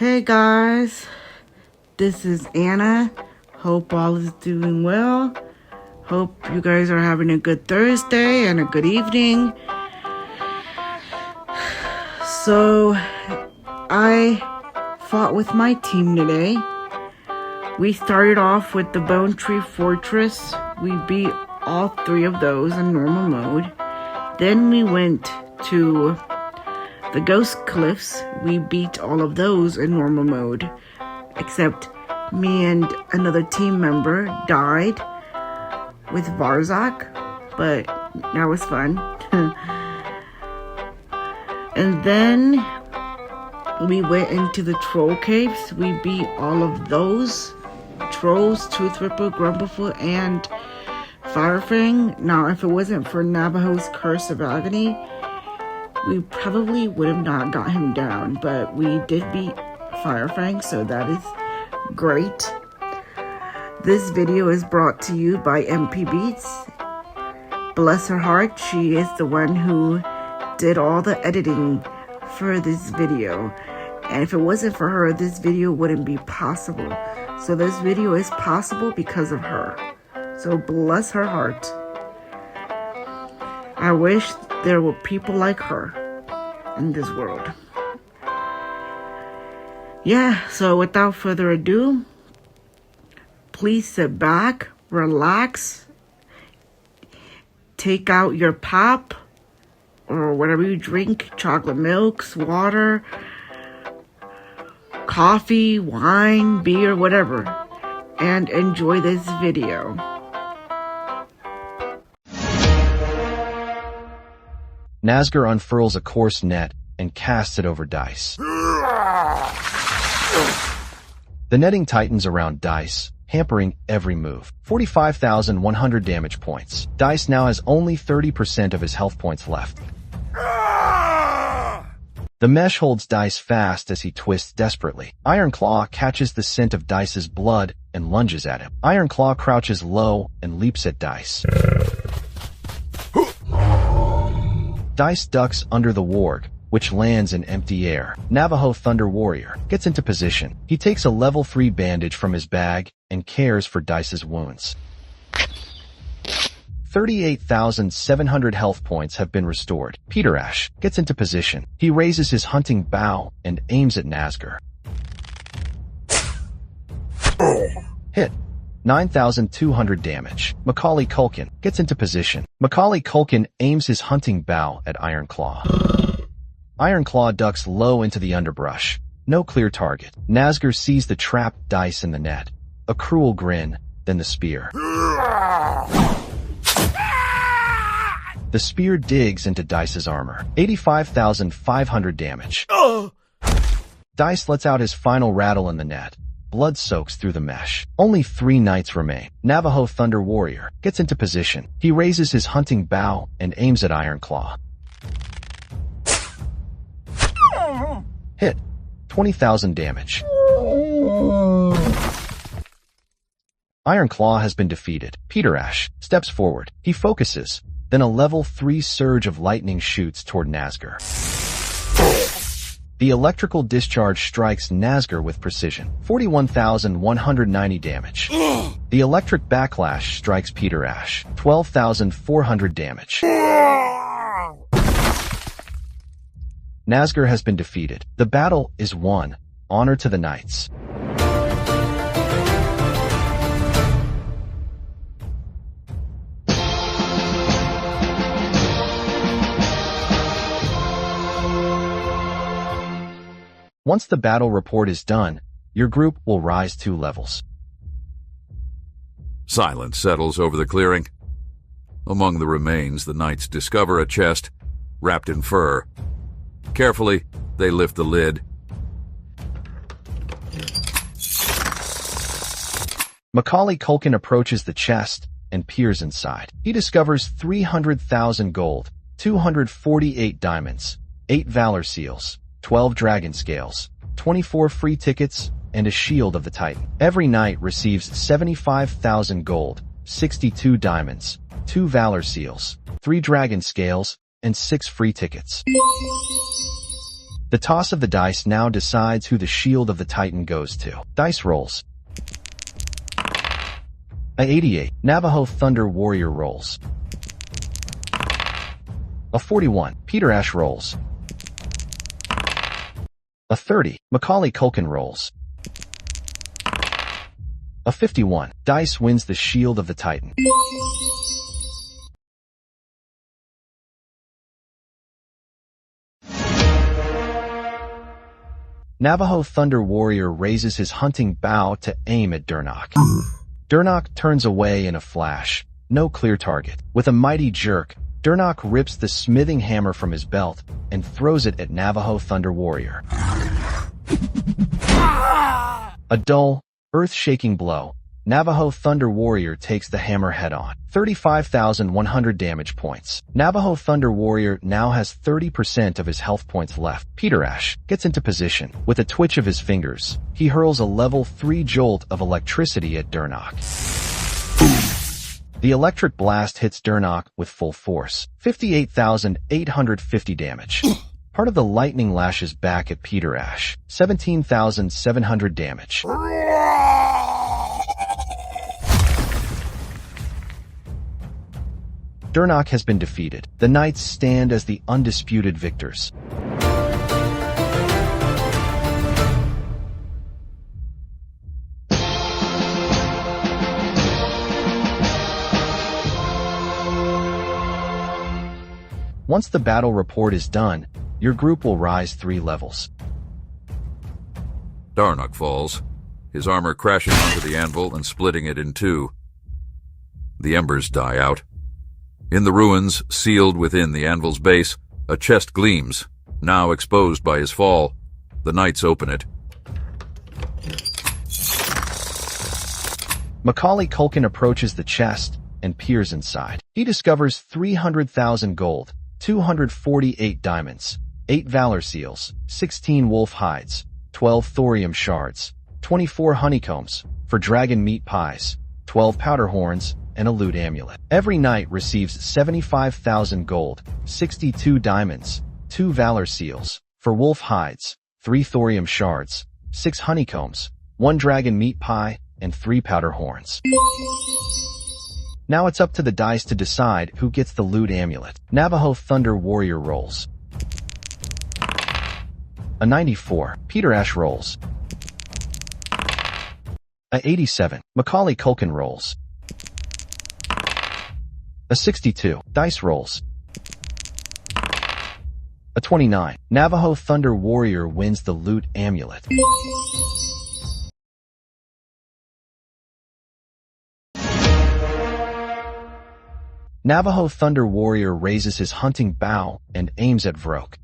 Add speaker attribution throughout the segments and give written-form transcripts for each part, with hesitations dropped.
Speaker 1: Hey guys, this is Anna. Hope all is doing well. Hope you guys are having a good Thursday and a good evening. So, I fought with my team today. We started off with the Bone Tree Fortress. We beat all three of those in normal mode. Then we went to the Ghost Cliffs. We beat all of those in normal mode. Except me and another team member died with Varzak. But that was fun. And then we went into the Troll Caves. We beat all of those. Trolls, Tooth Ripper, Grumblefoot, and Firefang. Now, if it wasn't for Navajo's Curse of Agony, we probably would have not got him down. But we did beat Firefang, so that is great. This video is brought to you by MP Beats. Bless her heart, she is the one who did all the editing for this video. And if it wasn't for her, this video wouldn't be possible. So this video is possible because of her. So bless her heart. I wish there were people like her in this world. Yeah, so without further ado, please sit back, relax, take out your pop or whatever you drink, chocolate milks, water, coffee, wine, beer, whatever, and enjoy this video.
Speaker 2: Nazgûr unfurls a coarse net and casts it over Dice. The netting tightens around Dice, hampering every move. 45,100 damage points. Dice now has only 30% of his health points left. The mesh holds Dice fast as he twists desperately. Iron Claw catches the scent of Dice's blood and lunges at him. Iron Claw crouches low and leaps at Dice. Dice ducks under the warg, which lands in empty air. Navajo Thunder Warrior gets into position. He takes a level 3 bandage from his bag and cares for Dice's wounds. 38,700 health points have been restored. Pt1 gets into position. He raises his hunting bow and aims at Nazgûr. Hit. 9,200 damage. Macaulay Culkin gets into position. Macaulay Culkin aims his hunting bow at Iron Claw. Iron Claw ducks low into the underbrush. No clear target. Nazgûr sees the trapped Dice in the net. A cruel grin, then the spear. The spear digs into Dice's armor. 85,500 damage. Dice lets out his final rattle in the net. Blood soaks through the mesh. Only 3 knights remain. Navajo Thunder Warrior gets into position. He raises his hunting bow and aims at Iron Claw. Hit. 20,000 damage. Iron Claw has been defeated. Pt1 steps forward. He focuses. Then a level 3 surge of lightning shoots toward Nazgûr. The electrical discharge strikes Nazgûr with precision. 41,190 damage. The electric backlash strikes Pt1. 12,400 damage. Nazgûr has been defeated. The battle is won. Honor to the knights. Once the battle report is done, your group will rise 2 levels.
Speaker 3: Silence settles over the clearing. Among the remains, the knights discover a chest wrapped in fur. Carefully, they lift the lid.
Speaker 2: Macaulay Culkin approaches the chest and peers inside. He discovers 300,000 gold, 248 diamonds, 8 valor seals, 12 dragon scales, 24 free tickets, and a shield of the Titan. Every knight receives 75,000 gold, 62 diamonds, 2 valor seals, 3 dragon scales, and 6 free tickets. The toss of the dice now decides who the shield of the Titan goes to. Dice rolls. A 88. Navajo Thunder Warrior rolls. A 41. Peter Ash rolls. A 30. Macaulay Culkin rolls. A 51. Dice wins the shield of the Titan. Navajo Thunder Warrior raises his hunting bow to aim at Durnok. Durnok turns away in a flash. No clear target. With a mighty jerk, Durnok rips the smithing hammer from his belt and throws it at Navajo Thunder Warrior. A dull, earth-shaking blow. Navajo Thunder Warrior takes the hammer head-on. 35,100 damage points. Navajo Thunder Warrior now has 30% of his health points left. Peter Ash gets into position. With a twitch of his fingers, he hurls a level 3 jolt of electricity at Durnok. The electric blast hits Durnok with full force. 58,850 damage. Part of the lightning lashes back at Peter Ash. 17,700 damage. Durnok has been defeated. The Knights stand as the undisputed victors. Once the battle report is done, your group will rise 3 levels.
Speaker 3: Durnok falls, his armor crashing onto the anvil and splitting it in two. The embers die out. In the ruins, sealed within the anvil's base, a chest gleams, now exposed by his fall. The Knights open it.
Speaker 2: Macaulay Culkin approaches the chest and peers inside. He discovers 300,000 gold, 248 diamonds, 8 valor seals, 16 wolf hides, 12 thorium shards, 24 honeycombs for dragon meat pies, 12 powder horns, and a loot amulet. Every knight receives 75,000 gold, 62 diamonds, 2 valor seals, for wolf hides, 3 thorium shards, 6 honeycombs, 1 dragon meat pie, and 3 powder horns. Now it's up to the dice to decide who gets the loot amulet. Navajo Thunder Warrior rolls. A 94. Peter Ash rolls. A 87. Macaulay Culkin rolls. A 62. Dice rolls. A 29. Navajo Thunder Warrior wins the loot amulet. Navajo Thunder Warrior raises his hunting bow and aims at Vroke.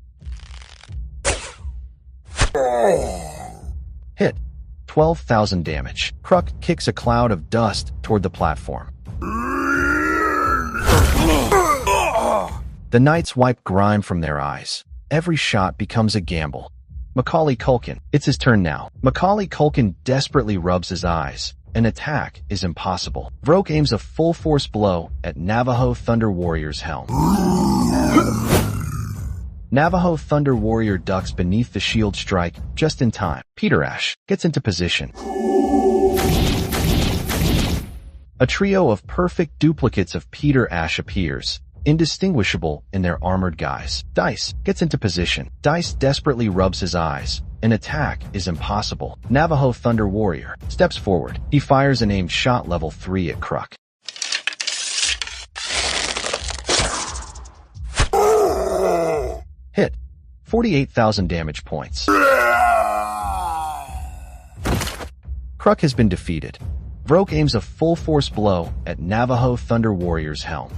Speaker 2: Hit. 12,000 damage. Kruk kicks a cloud of dust toward the platform. The Knights wipe grime from their eyes. Every shot becomes a gamble. Macaulay Culkin. It's his turn now. Macaulay Culkin desperately rubs his eyes. An attack is impossible. Vroke aims a full-force blow at Navajo Thunder Warrior's helm. Navajo Thunder Warrior ducks beneath the shield strike just in time. Peter Ash gets into position. A trio of perfect duplicates of Peter Ash appears, indistinguishable in their armored guise. Dice gets into position. Dice desperately rubs his eyes. An attack is impossible. Navajo Thunder Warrior steps forward. He fires an aimed shot level 3 at Kruk. Hit. 48,000 damage points. Kruk has been defeated. Vroke aims a full-force blow at Navajo Thunder Warrior's helm.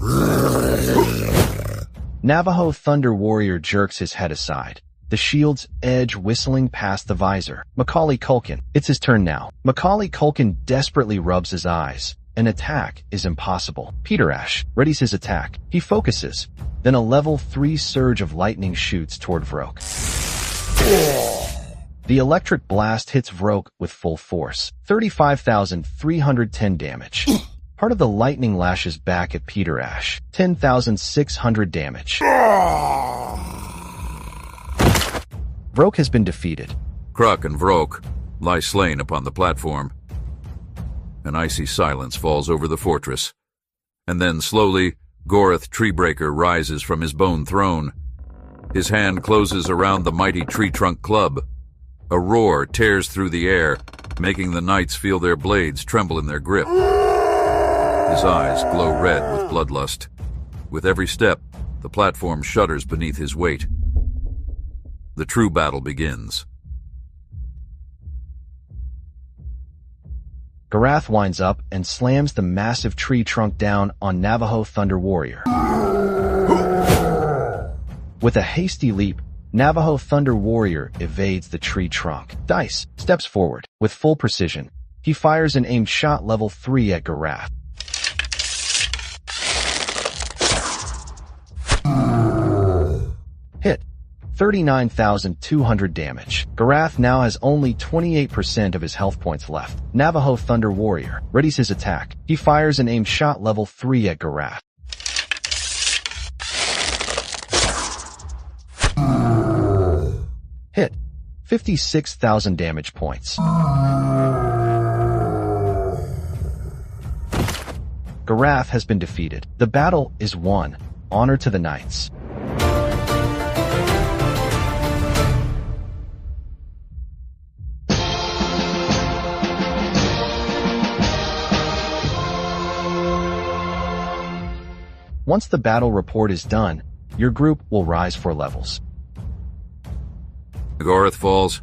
Speaker 2: Navajo Thunder Warrior jerks his head aside, the shield's edge whistling past the visor. Macaulay Culkin. It's his turn now. Macaulay Culkin desperately rubs his eyes. An attack is impossible. Peter Ash readies his attack. He focuses. Then a level 3 surge of lightning shoots toward Vroke. The electric blast hits Vroke with full force. 35,310 damage. Part of the lightning lashes back at Peter Ash. 10,600 damage. Vrok has been defeated.
Speaker 3: Kruk and Vrok lie slain upon the platform. An icy silence falls over the fortress, and then slowly Goreth Treebreaker rises from his bone throne. His hand closes around the mighty tree trunk club. A roar tears through the air, making the knights feel their blades tremble in their grip. His eyes glow red with bloodlust. With every step, the platform shudders beneath his weight. The true battle begins.
Speaker 2: Gorath winds up and slams the massive tree trunk down on Navajo Thunder Warrior. With a hasty leap, Navajo Thunder Warrior evades the tree trunk. Dice steps forward. With full precision, he fires an aimed shot level 3 at Gorath. Hit. 39,200 damage. Gorath now has only 28% of his health points left. Navajo Thunder Warrior readies his attack. He fires an aimed shot level 3 at Gorath. Hit. 56,000 damage points. Gorath has been defeated. The battle is won. Honor to the knights. Once the battle report is done, your group will rise 4 levels.
Speaker 3: Goreth falls.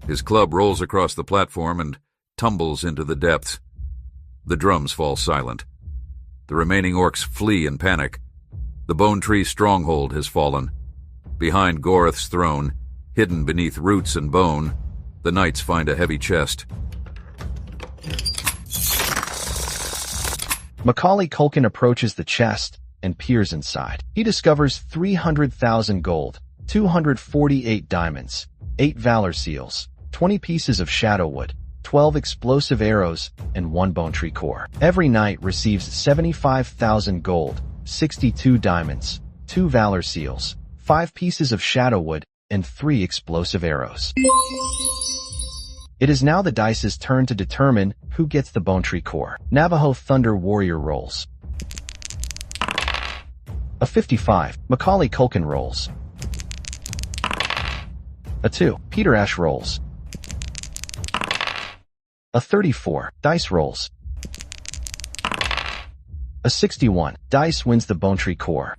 Speaker 3: His club rolls across the platform and tumbles into the depths. The drums fall silent. The remaining orcs flee in panic. The Bone Tree stronghold has fallen. Behind Goreth's throne, hidden beneath roots and bone, the knights find a heavy chest.
Speaker 2: Macaulay Culkin approaches the chest and peers inside. He discovers 300,000 gold, 248 diamonds, 8 valor seals, 20 pieces of shadow wood, 12 explosive arrows, and 1 bone tree core. Every knight receives 75,000 gold, 62 diamonds, 2 valor seals, 5 pieces of shadow wood, and 3 explosive arrows. It is now the dice's turn to determine who gets the bone tree core. Navajo Thunder Warrior rolls. A 55. Macaulay Culkin rolls. A 2. Peter Ash rolls. A 34. Dice rolls. A 61. Dice wins the bone tree core.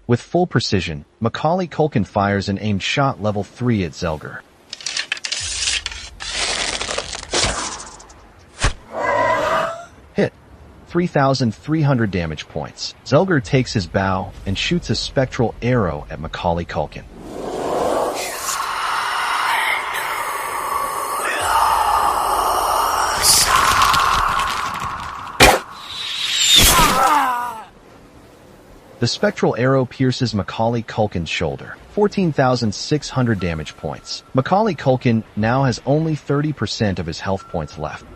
Speaker 2: With full precision, Macaulay Culkin fires an aimed shot level 3 at Zelgar. Hit. 3,300 damage points. Zelgar takes his bow and shoots a spectral arrow at Macaulay Culkin. The spectral arrow pierces Macaulay Culkin's shoulder. 14,600 damage points. Macaulay Culkin now has only 30% of his health points left.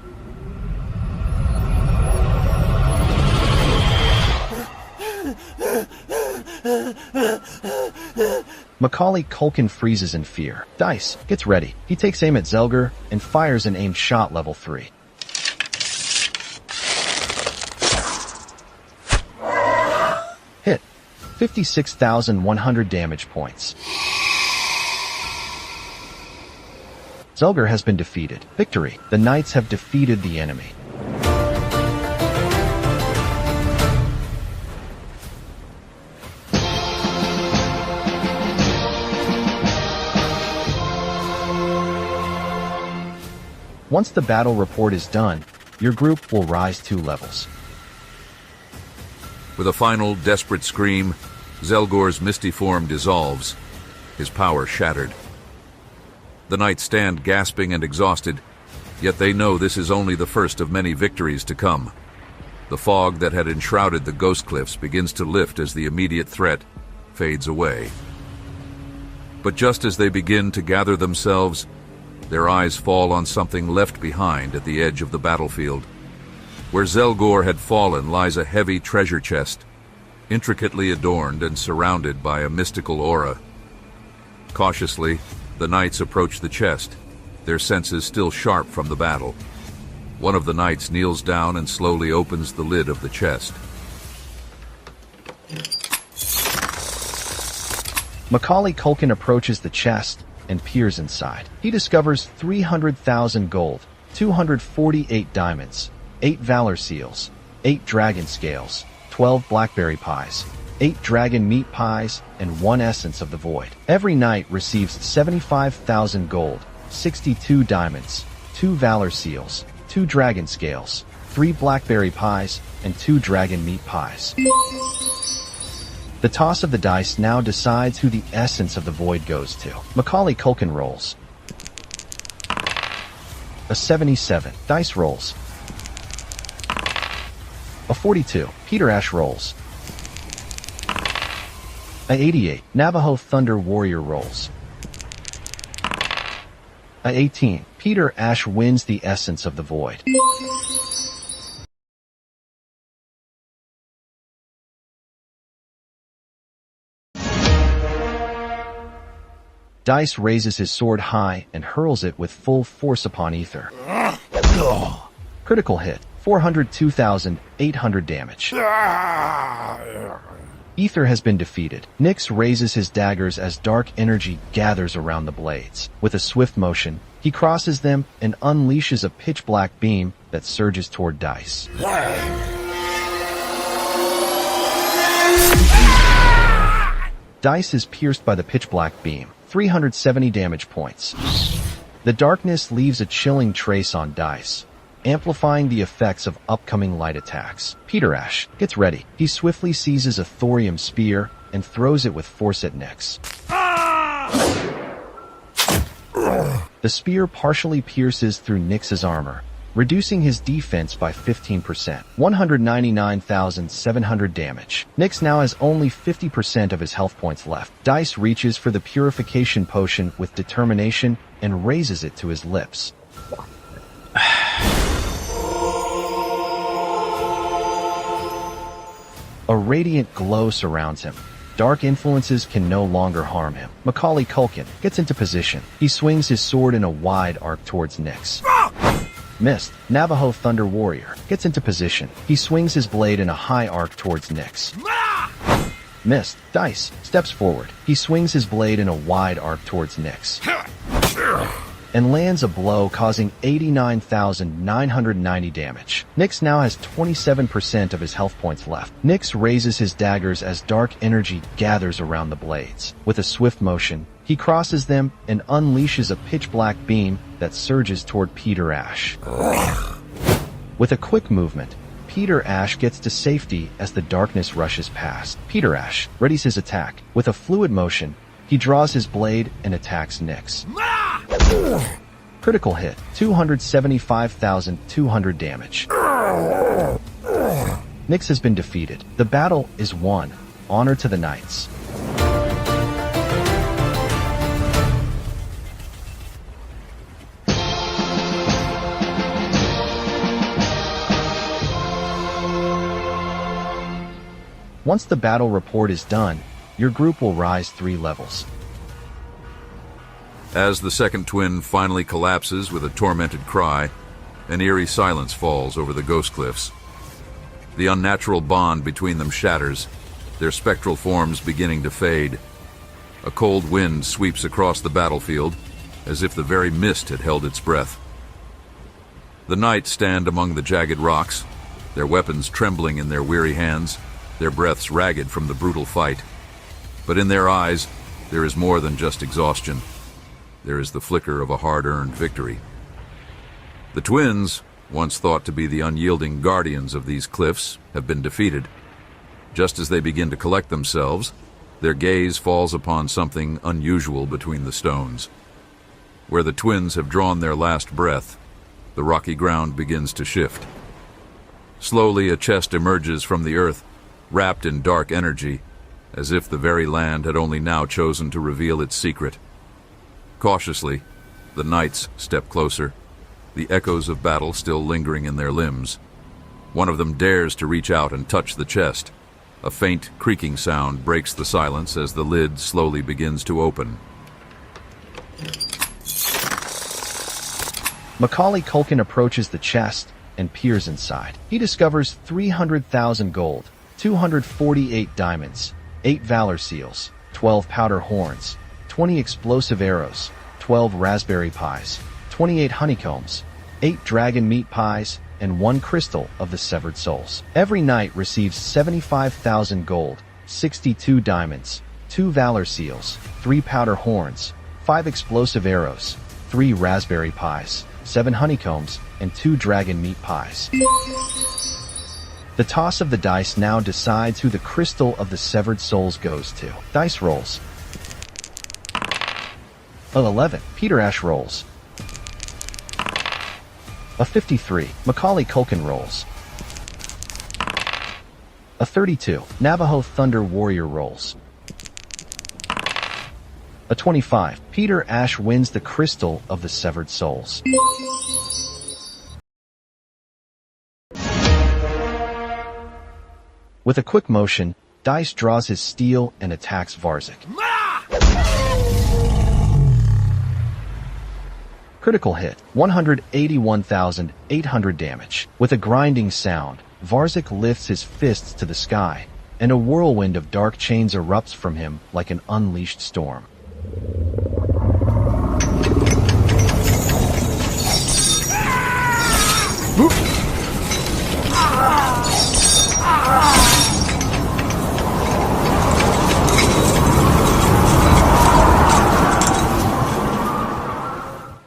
Speaker 2: Macaulay Culkin freezes in fear. Dice gets ready. He takes aim at Zelgar and fires an aimed shot level 3. Hit. 56,100 damage points. Zelgar has been defeated. Victory. The knights have defeated the enemy. Once the battle report is done, your group will rise 2 levels.
Speaker 3: With a final desperate scream, Zelgor's misty form dissolves, his power shattered. The knights stand gasping and exhausted, yet they know this is only the first of many victories to come. The fog that had enshrouded the ghost cliffs begins to lift as the immediate threat fades away. But just as they begin to gather themselves, their eyes fall on something left behind at the edge of the battlefield. Where Zelgor had fallen lies a heavy treasure chest, intricately adorned and surrounded by a mystical aura. Cautiously, the knights approach the chest, their senses still sharp from the battle. One of the knights kneels down and slowly opens the lid of the chest.
Speaker 2: Macaulay Culkin approaches the chest and peers inside. He discovers 300,000 gold, 248 diamonds, 8 valor seals, 8 dragon scales, 12 blackberry pies, 8 dragon meat pies, and 1 essence of the void. Every knight receives 75,000 gold, 62 diamonds, 2 valor seals, 2 dragon scales, 3 blackberry pies, and 2 dragon meat pies. The toss of the dice now decides who the essence of the void goes to. Macaulay Culkin rolls. A 77. Dice rolls. A 42. Peter Ash rolls. A 88. Navajo Thunder Warrior rolls. A 18. Peter Ash wins the essence of the void. Dice raises his sword high and hurls it with full force upon Ether. Critical hit. 402,800 damage. Ether has been defeated. Nyx raises his daggers as dark energy gathers around the blades. With a swift motion, he crosses them and unleashes a pitch-black beam that surges toward Dice. Dice is pierced by the pitch-black beam. 370 damage points. The darkness leaves a chilling trace on Dice, amplifying the effects of upcoming light attacks. Peter Ash gets ready. He swiftly seizes a thorium spear and throws it with force at Nyx. The spear partially pierces through Nyx's armor, reducing his defense by 15%. 199,700 damage. Nyx now has only 50% of his health points left. Dice reaches for the purification potion with determination and raises it to his lips. A radiant glow surrounds him. Dark influences can no longer harm him. Macaulay Culkin gets into position. He swings his sword in a wide arc towards Nyx. Missed. Navajo Thunder Warrior gets into position. He swings his blade in a high arc towards Nyx. Missed. Dice steps forward. He swings his blade in a wide arc towards Nyx and lands a blow causing 89,990 damage. Nyx now has 27% of his health points left. Nyx raises his daggers as dark energy gathers around the blades. With a swift motion, he crosses them and unleashes a pitch-black beam that surges toward Peter Ash. With a quick movement, Peter Ash gets to safety as the darkness rushes past. Peter Ash readies his attack. With a fluid motion, he draws his blade and attacks Nyx. Critical hit. 275,200 damage. Nyx has been defeated. The battle is won. Honor to the knights. Once the battle report is done, your group will rise 3 levels.
Speaker 3: As the second twin finally collapses with a tormented cry, an eerie silence falls over the ghost cliffs. The unnatural bond between them shatters, their spectral forms beginning to fade. A cold wind sweeps across the battlefield, as if the very mist had held its breath. The knights stand among the jagged rocks, their weapons trembling in their weary hands, their breaths ragged from the brutal fight. But in their eyes, there is more than just exhaustion. There is the flicker of a hard-earned victory. The twins, once thought to be the unyielding guardians of these cliffs, have been defeated. Just as they begin to collect themselves, their gaze falls upon something unusual between the stones. Where the twins have drawn their last breath, the rocky ground begins to shift. Slowly, a chest emerges from the earth, wrapped in dark energy, as if the very land had only now chosen to reveal its secret. Cautiously, the knights step closer, the echoes of battle still lingering in their limbs. One of them dares to reach out and touch the chest. A faint creaking sound breaks the silence as the lid slowly begins to open.
Speaker 2: Macaulay Culkin approaches the chest and peers inside. He discovers 300,000 gold, 248 diamonds, 8 valor seals, 12 powder horns, 20 explosive arrows, 12 raspberry pies, 28 honeycombs, 8 dragon meat pies, and 1 crystal of the severed souls. Every knight receives 75,000 gold, 62 diamonds, 2 valor seals, 3 powder horns, 5 explosive arrows, 3 raspberry pies, 7 honeycombs, and 2 dragon meat pies. The toss of the dice now decides who the crystal of the severed souls goes to. Dice rolls. 11. Peter Ash rolls. A 53. Macaulay Culkin rolls. A 32. Navajo Thunder Warrior rolls. A 25. Peter Ash wins the crystal of the severed souls. With a quick motion, Dice draws his steel and attacks Varzik. Critical hit, 181,800 damage. With a grinding sound, Varzik lifts his fists to the sky, and a whirlwind of dark chains erupts from him like an unleashed storm.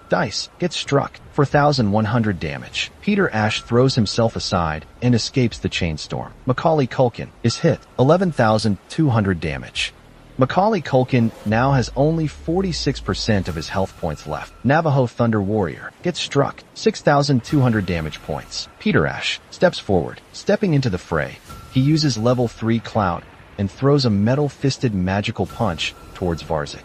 Speaker 2: Dice gets struck for 1,100 damage. Peter Ash throws himself aside and escapes the chainstorm. Macaulay Culkin is hit, 11,200 damage. Macaulay Culkin now has only 46% of his health points left. Navajo Thunder Warrior gets struck, 6,200 damage points. Peter Ash steps forward. Stepping into the fray, he uses level 3 Cloud and throws a metal-fisted magical punch towards Varzik.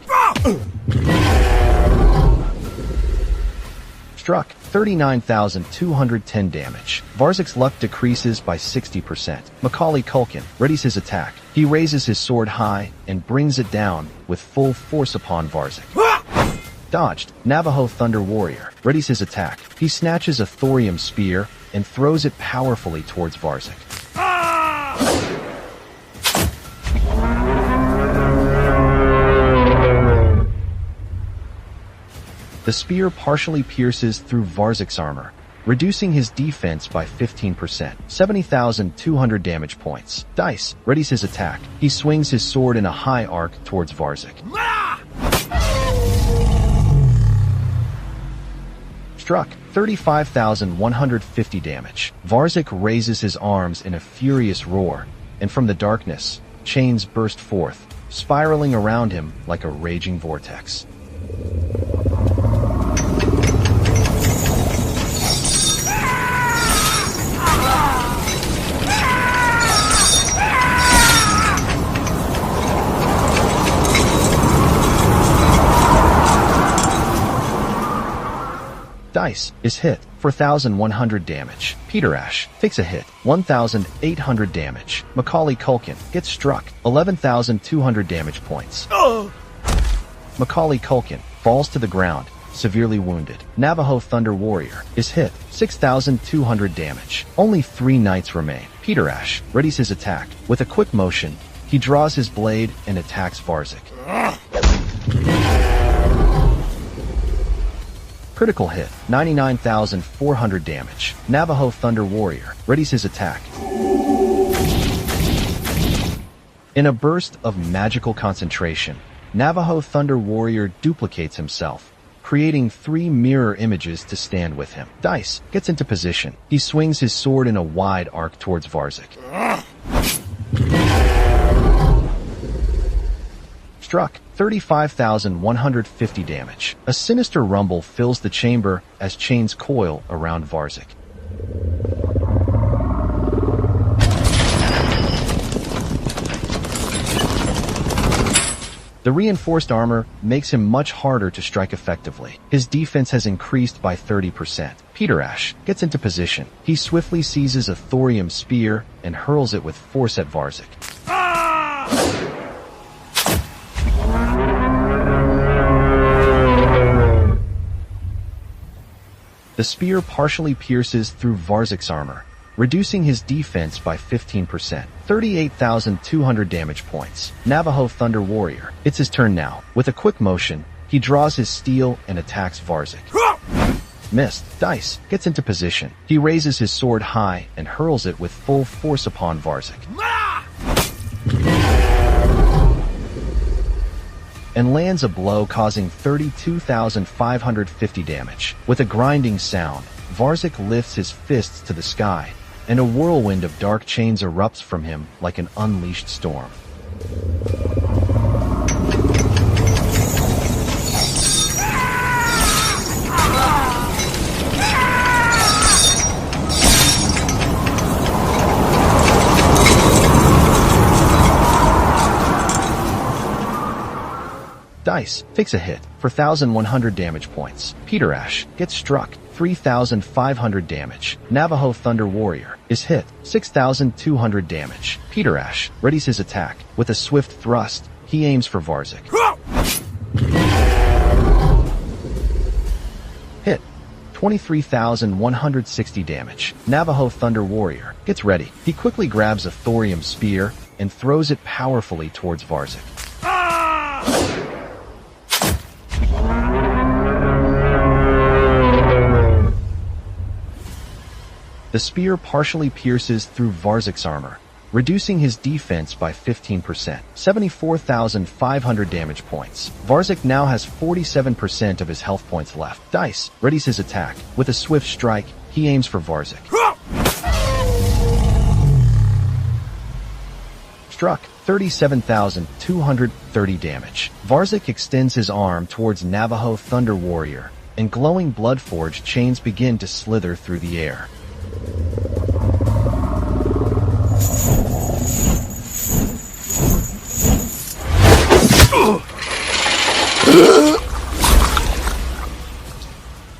Speaker 2: Struck, 39,210 damage. Varzik's luck decreases by 60%. Macaulay Culkin readies his attack. He raises his sword high and brings it down with full force upon Varzik. Dodged. Navajo Thunder Warrior readies his attack. He snatches a thorium spear and throws it powerfully towards Varzik. The spear partially pierces through Varzik's armor, reducing his defense by 15%, 70,200 damage points. Dice readies his attack. He swings his sword in a high arc towards Varzik. Struck, 35,150 damage. Varzik raises his arms in a furious roar, and from the darkness, chains burst forth, spiraling around him like a raging vortex. Dice is hit for 1,100 damage. Peter Ash takes a hit, 1,800 damage. Macaulay Culkin gets struck, 11,200 damage points. Macaulay Culkin falls to the ground, severely wounded. Navajo Thunder Warrior is hit, 6,200 damage. Only 3 knights remain. Peter Ash readies his attack. With a quick motion, he draws his blade and attacks Varzik. Critical hit, 99,400 damage. Navajo Thunder Warrior readies his attack. In a burst of magical concentration, Navajo Thunder Warrior duplicates himself, creating 3 mirror images to stand with him. Dice gets into position. He swings his sword in a wide arc towards Varzik. Struck, 35,150 damage. A sinister rumble fills the chamber as chains coil around Varzik. The reinforced armor makes him much harder to strike effectively. His defense has increased by 30%. Pt1 gets into position. He swiftly seizes a thorium spear and hurls it with force at Varzik. The spear partially pierces through Varzik's armor, reducing his defense by 15%. 38,200 damage points. Navajo Thunder Warrior. It's his turn now. With a quick motion, he draws his steel and attacks Varzik. Missed. Dice gets into position. He raises his sword high and hurls it with full force upon Varzik. And lands a blow causing 32,550 damage. With a grinding sound, Varzik lifts his fists to the sky, and a whirlwind of dark chains erupts from him like an unleashed storm. Dice takes a hit for 1,100 damage points. Pt1 gets struck 3,500 damage. Navajo Thunder Warrior is hit 6,200 damage. Pt1 readies his attack. With a swift thrust, he aims for Varzik. Hit 23,160 damage. Navajo Thunder Warrior gets ready. He quickly grabs a thorium spear and throws it powerfully towards Varzik. The spear partially pierces through Varzik's armor, reducing his defense by 15%. 74,500 damage points. Varzik now has 47% of his health points left. Dice readies his attack. With a swift strike, he aims for Varzik. Struck 37,230 damage. Varzik extends his arm towards Navajo Thunder Warrior, and glowing blood-forged chains begin to slither through the air.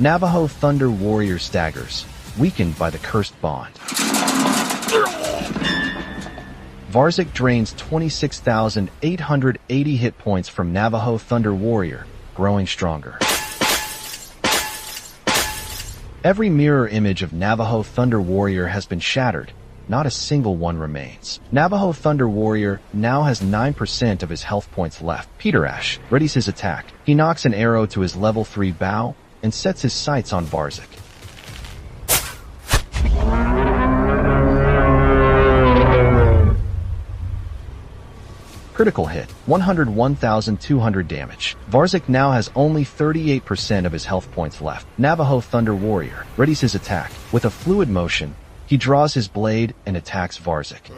Speaker 2: Navajo Thunder Warrior staggers, weakened by the cursed bond. Varzik drains 26,880 hit points from Navajo Thunder Warrior, growing stronger. Every mirror image of Navajo Thunder Warrior has been shattered. Not a single one remains. Navajo Thunder Warrior now has 9% of his health points left. Pt1 readies his attack. He knocks an arrow to his level 3 bow and sets his sights on Varzik. Critical hit, 101,200 damage. Varzik now has only 38% of his health points left. Navajo Thunder Warrior readies his attack. With a fluid motion, he draws his blade and attacks Varzik.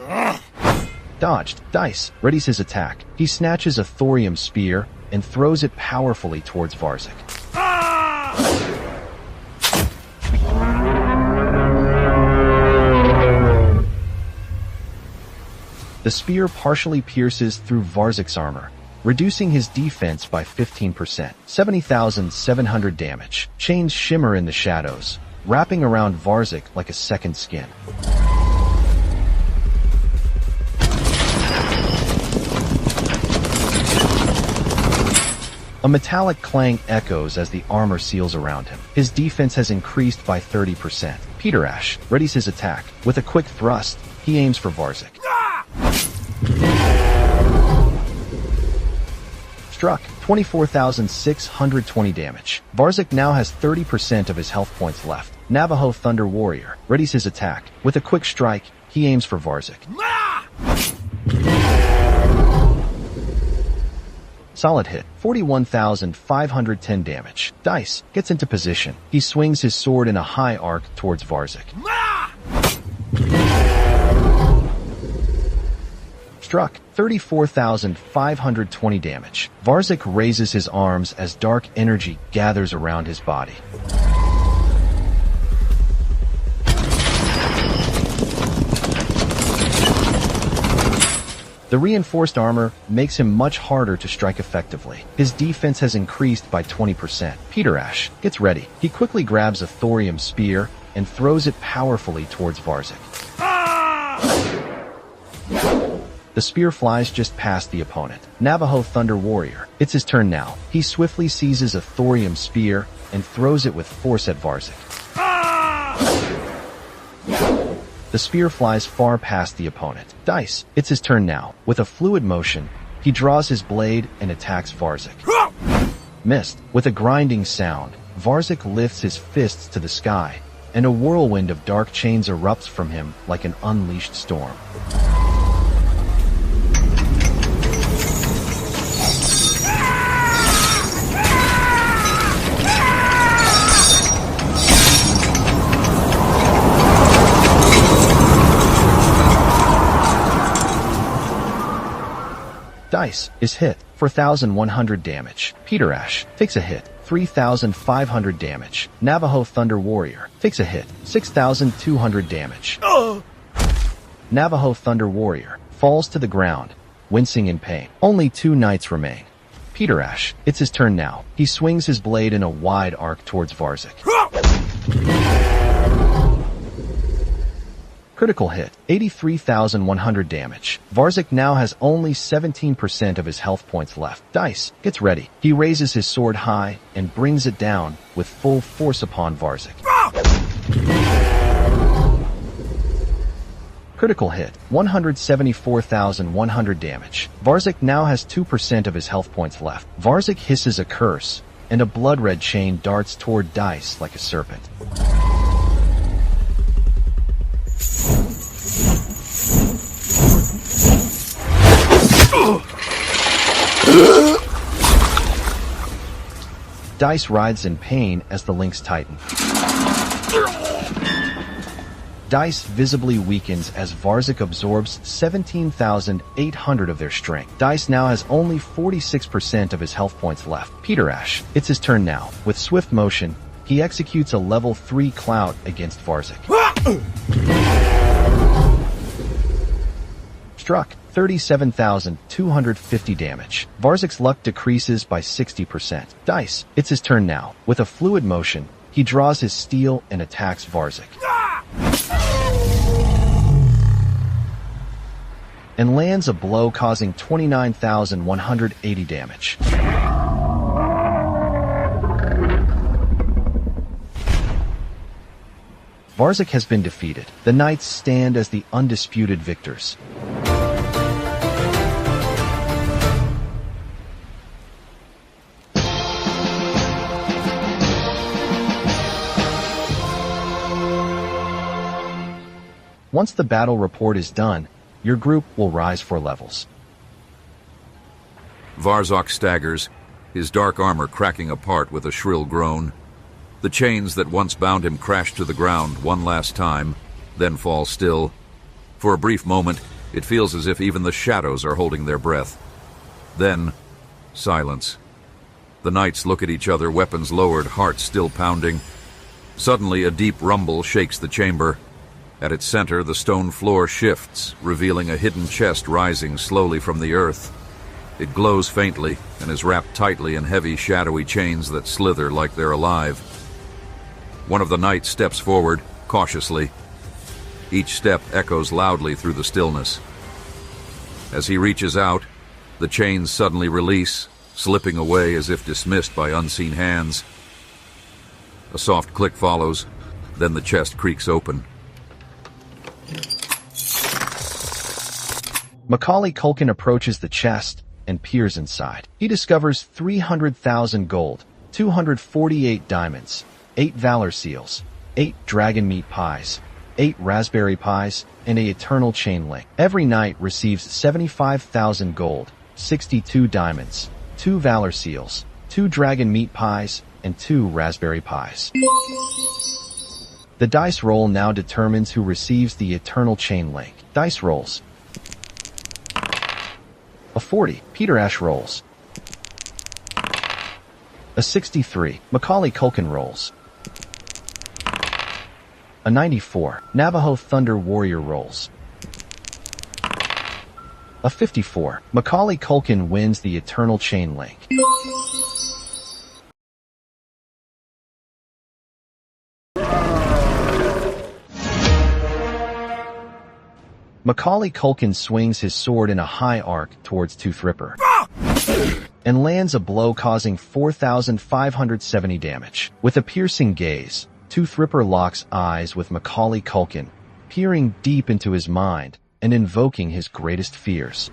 Speaker 2: Dodged. Dice readies his attack. He snatches a thorium spear and throws it powerfully towards Varzik. The spear partially pierces through Varzik's armor, reducing his defense by 15%. 70,700 damage. Chains shimmer in the shadows, wrapping around Varzik like a second skin. A metallic clang echoes as the armor seals around him. His defense has increased by 30%. Pt1 readies his attack. With a quick thrust, he aims for Varzik. Struck 24,620 damage. Varzik now has 30% of his health points left. Navajo Thunder Warrior readies his attack. With a quick strike, he aims for Varzik. Solid hit, 41,510 damage. Dice gets into position. He swings his sword in a high arc towards Varzik. Struck 34,520 damage. Varzik raises his arms as dark energy gathers around his body. The reinforced armor makes him much harder to strike effectively. His defense has increased by 20%. Pt1 gets ready. He quickly grabs a thorium spear and throws it powerfully towards Varzik. The spear flies just past the opponent. Navajo Thunder Warrior. It's his turn now. He swiftly seizes a thorium spear and throws it with force at Varzik. The spear flies far past the opponent. Dice. It's his turn now. With a fluid motion, he draws his blade and attacks Varzik. Missed. With a grinding sound, Varzik lifts his fists to the sky, and a whirlwind of dark chains erupts from him like an unleashed storm. Dice is hit, 4,100 damage. Pt1 takes a hit, 3,500 damage. Navajo Thunder Warrior takes a hit, 6,200 damage. Navajo Thunder Warrior falls to the ground, wincing in pain. Only 2 knights remain. Pt1, it's his turn now. He swings his blade in a wide arc towards Varzik. Critical hit, 83,100 damage. Varzik now has only 17% of his health points left. Dice gets ready. He raises his sword high and brings it down with full force upon Varzik. Critical hit, 174,100 damage. Varzik now has 2% of his health points left. Varzik hisses a curse, and a blood-red chain darts toward Dice like a serpent. Dice writhes in pain as the links tighten. Dice visibly weakens as Varzik absorbs 17,800 of their strength. Dice now has only 46% of his health points left. Pt1, it's his turn now. With swift motion, he executes a level 3 clout against Varzik. Struck, 37,250 damage. Varzik's luck decreases by 60%. Dice, it's his turn now. With a fluid motion, he draws his steel and attacks Varzik. And lands a blow causing 29,180 damage. Varzik has been defeated. The knights stand as the undisputed victors. Once the battle report is done, your group will rise 4 levels.
Speaker 3: Varzok staggers, his dark armor cracking apart with a shrill groan. The chains that once bound him crash to the ground one last time, then fall still. For a brief moment, it feels as if even the shadows are holding their breath. Then, silence. The knights look at each other, weapons lowered, hearts still pounding. Suddenly, a deep rumble shakes the chamber. At its center, the stone floor shifts, revealing a hidden chest rising slowly from the earth. It glows faintly and is wrapped tightly in heavy, shadowy chains that slither like they're alive. One of the knights steps forward, cautiously. Each step echoes loudly through the stillness. As he reaches out, the chains suddenly release, slipping away as if dismissed by unseen hands. A soft click follows, then the chest creaks open.
Speaker 2: Macaulay Culkin approaches the chest and peers inside. He discovers 300,000 gold, 248 diamonds, 8 valor seals, 8 dragon meat pies, 8 raspberry pies, and an eternal chain link. Every knight receives 75,000 gold, 62 diamonds, 2 valor seals, 2 dragon meat pies, and 2 raspberry pies. The dice roll now determines who receives the eternal chain link. Dice rolls. A 40, Pt1 rolls. A 63, Macaulay Culkin rolls. A 94, Navajo Thunder Warrior rolls. A 54. Macaulay Culkin wins the Eternal Chain Link. Macaulay Culkin swings his sword in a high arc towards Tooth Ripper and lands a blow causing 4,570 damage. With a piercing gaze, Tooth Ripper locks eyes with Macaulay Culkin, peering deep into his mind and invoking his greatest fears.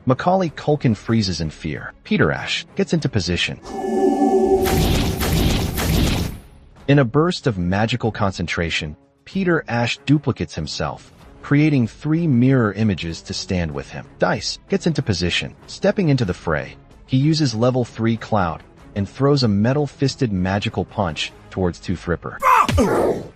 Speaker 2: Macaulay Culkin freezes in fear. Peter Ash gets into position. In a burst of magical concentration, Peter Ash duplicates himself, creating 3 mirror images to stand with him. Dice gets into position. Stepping into the fray, he uses level 3 Cloud and throws a metal-fisted magical punch towards Tooth Ripper.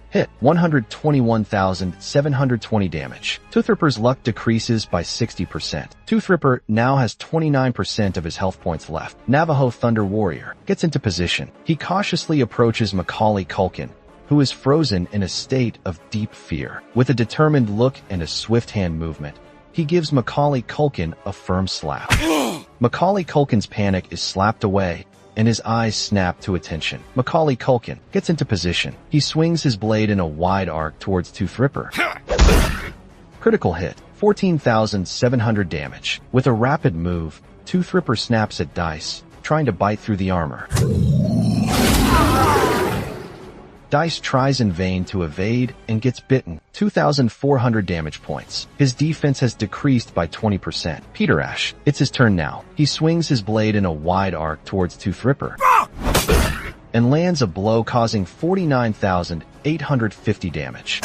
Speaker 2: Hit. 121,720 damage. Tooth Ripper's luck decreases by 60%. Tooth Ripper now has 29% of his health points left. Navajo Thunder Warrior gets into position. He cautiously approaches Macaulay Culkin, who is frozen in a state of deep fear. With a determined look and a swift hand movement, he gives Macaulay Culkin a firm slap. Macaulay Culkin's panic is slapped away, and his eyes snap to attention. Macaulay Culkin gets into position. He swings his blade in a wide arc towards Tooth Ripper. Critical hit. 14,700 damage. With a rapid move, Tooth Ripper snaps at Dice, trying to bite through the armor. Dice tries in vain to evade and gets bitten. 2,400 damage points. His defense has decreased by 20%. Peter Ash, it's his turn now. He swings his blade in a wide arc towards Tooth Ripper and lands a blow causing 49,850 damage.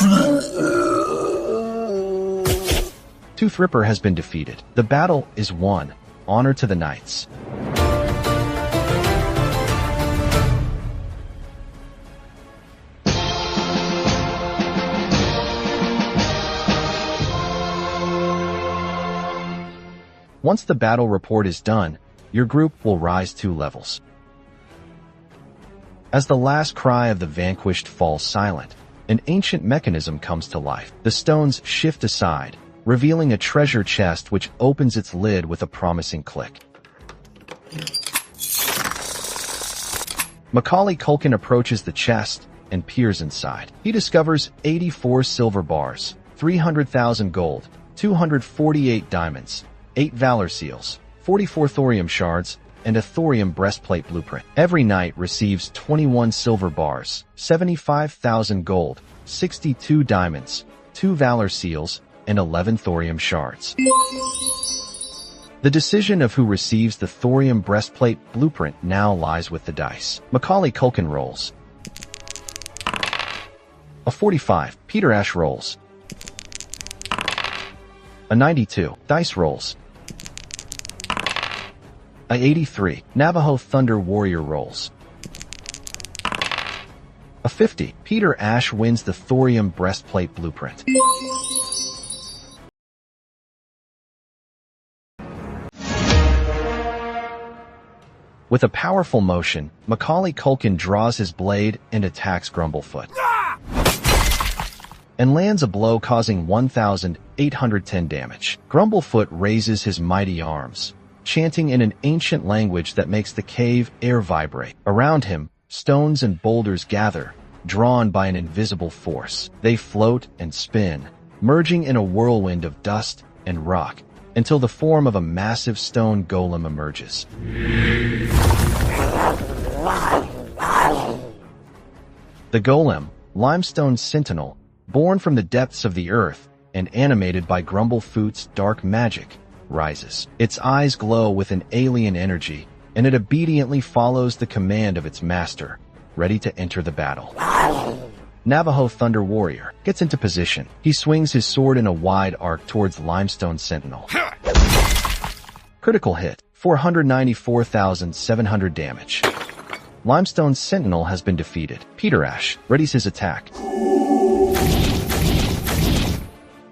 Speaker 2: Tooth Ripper has been defeated. The battle is won. Honor to the knights. Once the battle report is done, your group will rise 2 levels. As the last cry of the vanquished falls silent, an ancient mechanism comes to life. The stones shift aside, revealing a treasure chest which opens its lid with a promising click. Macaulay Culkin approaches the chest and peers inside. He discovers 84 silver bars, 300,000 gold, 248 diamonds, 8 Valor Seals, 44 Thorium Shards, and a Thorium Breastplate Blueprint. Every knight receives 21 silver bars, 75,000 gold, 62 diamonds, 2 Valor Seals, and 11 Thorium Shards. The decision of who receives the Thorium Breastplate Blueprint now lies with the dice. Macaulay Culkin rolls. A 45. Peter Ash rolls. A 92. Dice rolls. A 83. Navajo Thunder Warrior rolls. A 50. Peter Ash wins the Thorium Breastplate Blueprint. With a powerful motion, Macaulay Culkin draws his blade and attacks Grumblefoot, and lands a blow causing 1,810 damage. Grumblefoot raises his mighty arms, chanting in an ancient language that makes the cave air vibrate. Around him, stones and boulders gather, drawn by an invisible force. They float and spin, merging in a whirlwind of dust and rock, until the form of a massive stone golem emerges. The golem, limestone sentinel, born from the depths of the earth and animated by Grumblefoot's dark magic, rises. Its eyes glow with an alien energy, and it obediently follows the command of its master, ready to enter the battle. Navajo Thunder Warrior gets into position. He swings his sword in a wide arc towards Limestone Sentinel. Critical hit, 494,700 damage. Limestone Sentinel has been defeated. Peter Ash readies his attack.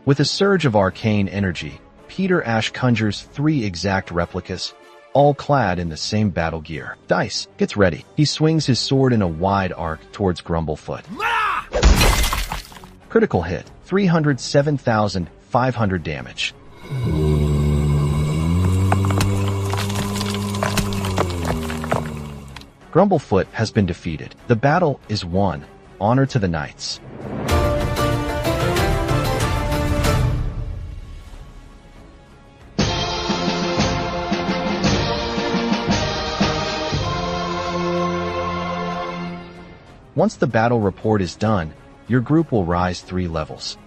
Speaker 2: With a surge of arcane energy, Peter Ash conjures 3 exact replicas, all clad in the same battle gear. Dice gets ready. He swings his sword in a wide arc towards Grumblefoot. Critical hit, 307,500 damage. Grumblefoot has been defeated. The battle is won. Honor to the knights. Once the battle report is done, your group will rise 3 levels.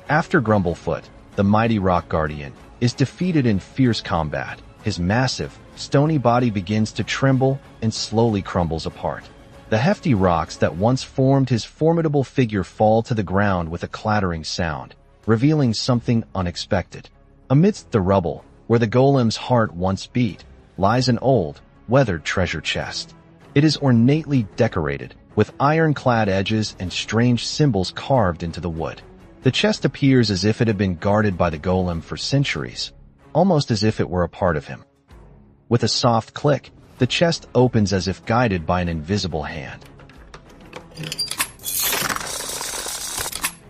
Speaker 2: After Grumblefoot, the mighty Rock Guardian, is defeated in fierce combat, his massive, stony body begins to tremble and slowly crumbles apart. The hefty rocks that once formed his formidable figure fall to the ground with a clattering sound, revealing something unexpected. Amidst the rubble, where the golem's heart once beat, lies an old, weathered treasure chest. It is ornately decorated, with ironclad edges and strange symbols carved into the wood. The chest appears as if it had been guarded by the golem for centuries, almost as if it were a part of him. With a soft click, the chest opens as if guided by an invisible hand.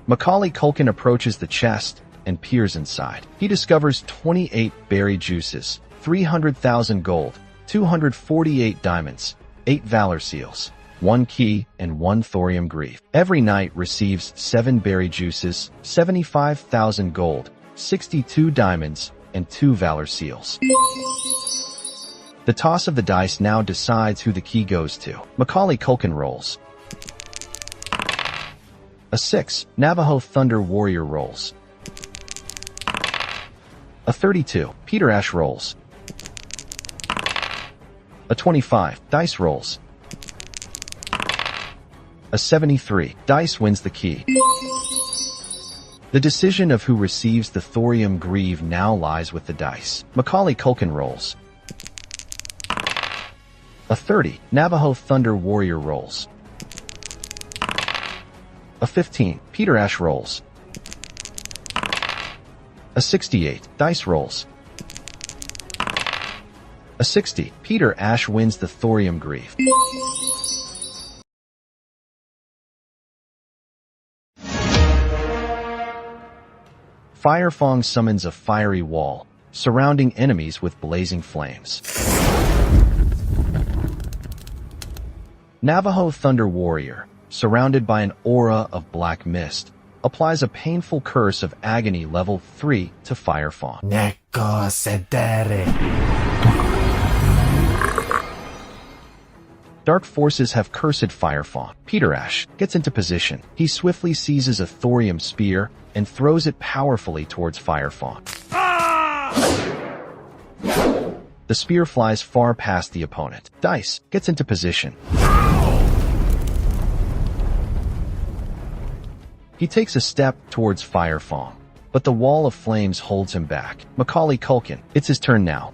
Speaker 2: Macaulay Culkin approaches the chest and peers inside. He discovers 28 berry juices, 300,000 gold, 248 diamonds, 8 valor seals, 1 key, and 1 thorium greave. Every knight receives 7 berry juices, 75,000 gold, 62 diamonds, and 2 valor seals. The toss of the dice now decides who the key goes to. Macaulay Culkin rolls. A 6, Navajo Thunder Warrior rolls. A 32, Peter Ash rolls. A 25, Dice rolls. A 73, Dice wins the key. The decision of who receives the thorium greave now lies with the dice. Macaulay Culkin rolls. A 30, Navajo Thunder Warrior rolls. A 15, Peter Ash rolls. A 68, Dice rolls. A 60, Peter Ash wins the thorium greave. Firefang summons a fiery wall, surrounding enemies with blazing flames. Navajo Thunder Warrior, surrounded by an aura of black mist, applies a painful curse of agony level 3 to Firefang.
Speaker 4: Neko sedere.
Speaker 2: Dark forces have cursed Firefang. Peter Ash gets into position. He swiftly seizes a thorium spear and throws it powerfully towards Firefang. The spear flies far past the opponent. Dice gets into position. He takes a step towards Firefang, but the wall of flames holds him back. Macaulay Culkin, it's his turn now.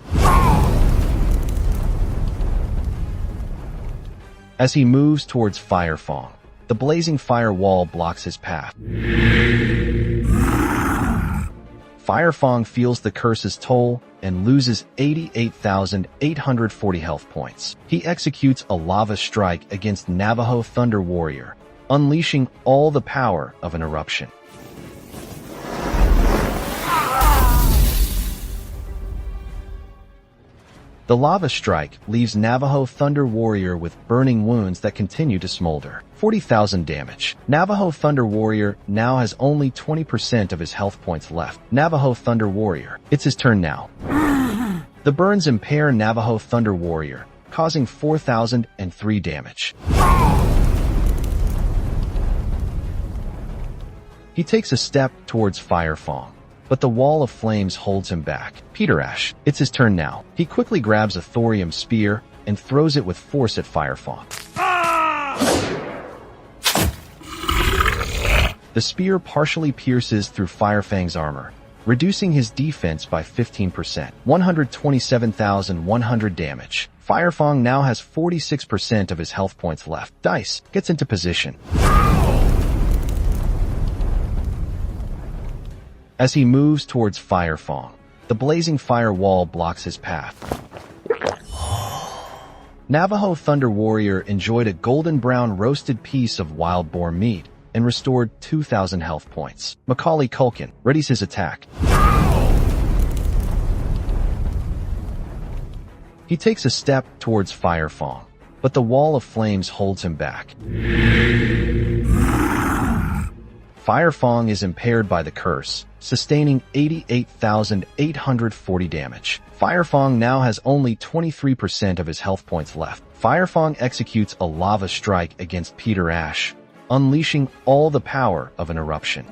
Speaker 2: As he moves towards Firefang, the blazing fire wall blocks his path. Firefang feels the curse's toll and loses 88,840 health points. He executes a lava strike against Navajo Thunder Warrior, unleashing all the power of an eruption. The lava strike leaves Navajo Thunder Warrior with burning wounds that continue to smolder. 40,000 damage. Navajo Thunder Warrior now has only 20% of his health points left. Navajo Thunder Warrior, it's his turn now. The burns impair Navajo Thunder Warrior, causing 4,003 damage. He takes a step towards Firefang, but the wall of flames holds him back. Peter Ash, it's his turn now. He quickly grabs a thorium spear and throws it with force at Firefang. The spear partially pierces through Firefang's armor, reducing his defense by 15%. 127,100 damage. Firefang now has 46% of his health points left. Dice gets into position. As he moves towards Firefang, The blazing fire wall blocks his path. Navajo Thunder Warrior enjoyed a golden brown roasted piece of wild boar meat and restored 2,000 health points. Macaulay Culkin readies his attack. He takes a step towards Fire Fong, but the wall of flames holds him back. Fire Fong is impaired by the curse, sustaining 88,840 damage. Fire Fong now has only 23% of his health points left. Fire Fong executes a lava strike against Peter Ash, unleashing all the power of an eruption.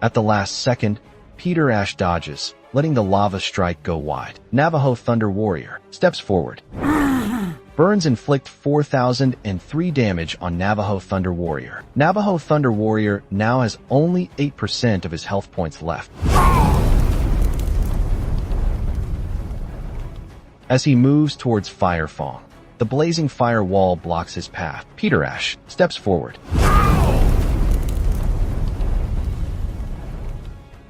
Speaker 2: At the last second, Peter Ash dodges, letting the lava strike go wide. Navajo Thunder Warrior steps forward. Burns inflict 4,003 damage on Navajo Thunder Warrior. Navajo Thunder Warrior now has only 8% of his health points left. As he moves towards Fire Fong, the blazing fire wall blocks his path. Peter Ash steps forward.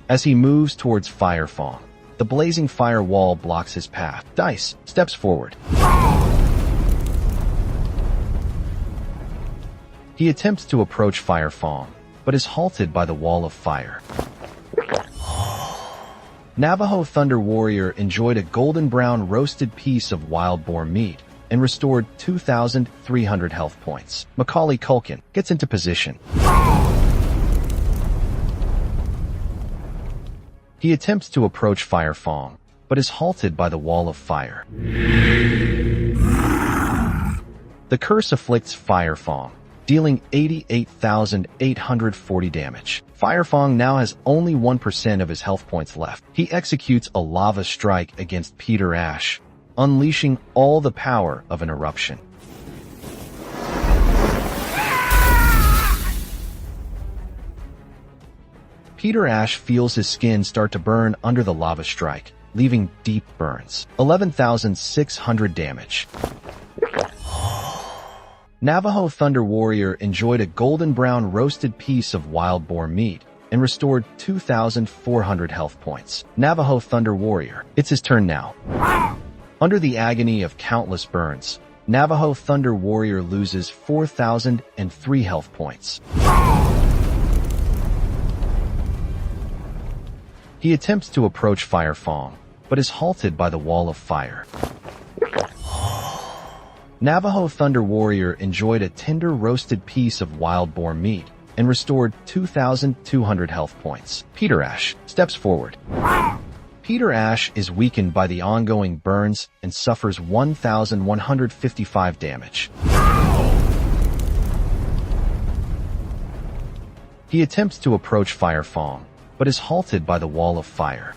Speaker 2: As he moves towards Fire Fong, the blazing fire wall blocks his path. Dice steps forward. He attempts to approach Fire Fong, but is halted by the wall of fire. Navajo Thunder Warrior enjoyed a golden brown roasted piece of wild boar meat and restored 2,300 health points. Macaulay Culkin gets into position. He attempts to approach Fire Fong, but is halted by the wall of fire. The curse afflicts Fire Fong, dealing 88,840 damage. Fire Fong now has only 1% of his health points left. He executes a lava strike against Peter Ash, unleashing all the power of an eruption. Peter Ash feels his skin start to burn under the lava strike, leaving deep burns. 11,600 damage. Navajo Thunder Warrior enjoyed a golden brown roasted piece of wild boar meat and restored 2,400 health points. Navajo Thunder Warrior. It's his turn now. Under the agony of countless burns, Navajo Thunder Warrior loses 4,003 health points. He attempts to approach Fire Fong, but is halted by the wall of fire. Navajo Thunder Warrior enjoyed a tender roasted piece of wild boar meat and restored 2,200 health points. Peter Ash steps forward. Peter Ash is weakened by the ongoing burns and suffers 1,155 damage. He attempts to approach Fire Fong, but is halted by the wall of fire.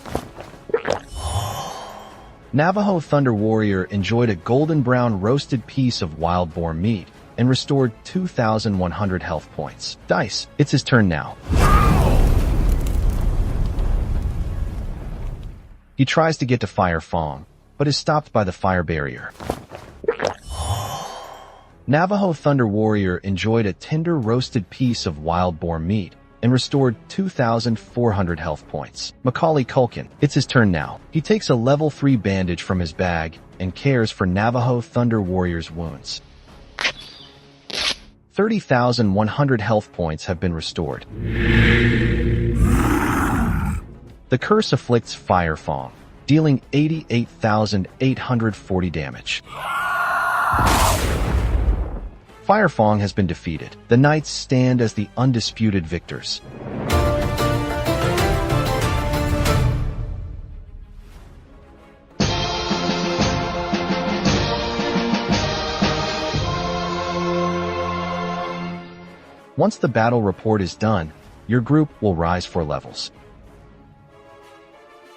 Speaker 2: Navajo Thunder Warrior enjoyed a golden brown roasted piece of wild boar meat and restored 2,100 health points. Dice. It's his turn now. He tries to get to Fire Fong, but is stopped by the fire barrier. Navajo Thunder Warrior enjoyed a tender roasted piece of wild boar meat and restored 2,400 health points. Macaulay Culkin. It's his turn now. He takes a level 3 bandage from his bag and cares for Navajo Thunder Warrior's wounds. 30,100 health points have been restored. The curse afflicts Fire Fong, dealing 88,840 damage. Fire Fong has been defeated. The Knights stand as the undisputed victors. Once the battle report is done, your group will rise 4 levels.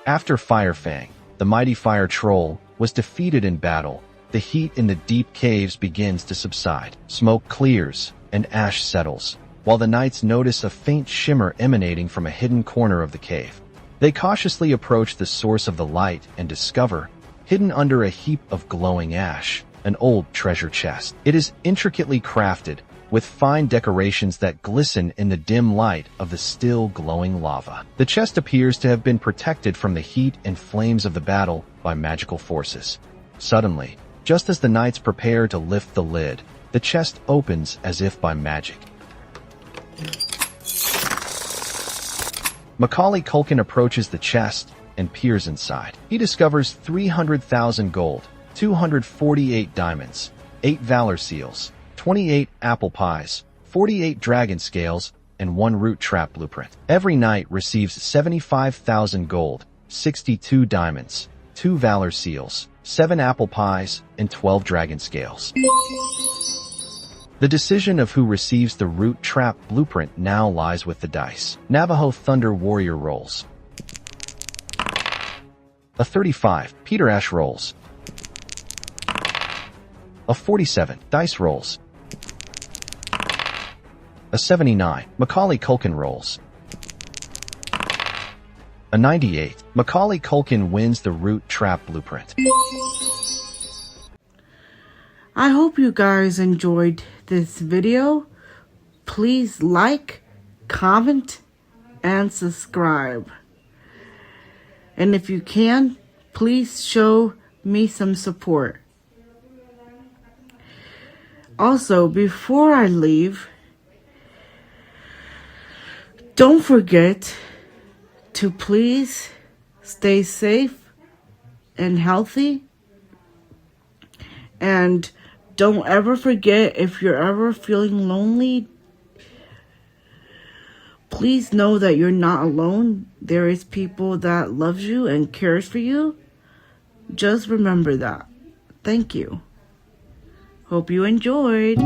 Speaker 2: After Fire Fang, the mighty fire troll, was defeated in battle, the heat in the deep caves begins to subside. Smoke clears, and ash settles, while the knights notice a faint shimmer emanating from a hidden corner of the cave. They cautiously approach the source of the light and discover, hidden under a heap of glowing ash, an old treasure chest. It is intricately crafted, with fine decorations that glisten in the dim light of the still glowing lava. The chest appears to have been protected from the heat and flames of the battle by magical forces. Suddenly, just as the knights prepare to lift the lid, the chest opens as if by magic. Macaulay Culkin approaches the chest and peers inside. He discovers 300,000 gold, 248 diamonds, 8 valor seals, 28 apple pies, 48 dragon scales, and 1 root trap blueprint. Every knight receives 75,000 gold, 62 diamonds, 2 valor seals, 7 apple pies, and 12 dragon scales. The decision of who receives the root trap blueprint now lies with the dice. Navajo Thunder Warrior rolls. A 35, Peter Ash rolls. A 47, Dice rolls. A 79, Macaulay Culkin rolls. A 98, Macaulay Culkin wins the root trap blueprint.
Speaker 1: I hope you guys enjoyed this video. Please like, comment, and subscribe. And if you can, please show me some support. Also, before I leave, don't forget to please stay safe and healthy. And don't ever forget, if you're ever feeling lonely, please know that you're not alone. There is people that loves you and cares for you. Just remember that. Thank you. Hope you enjoyed.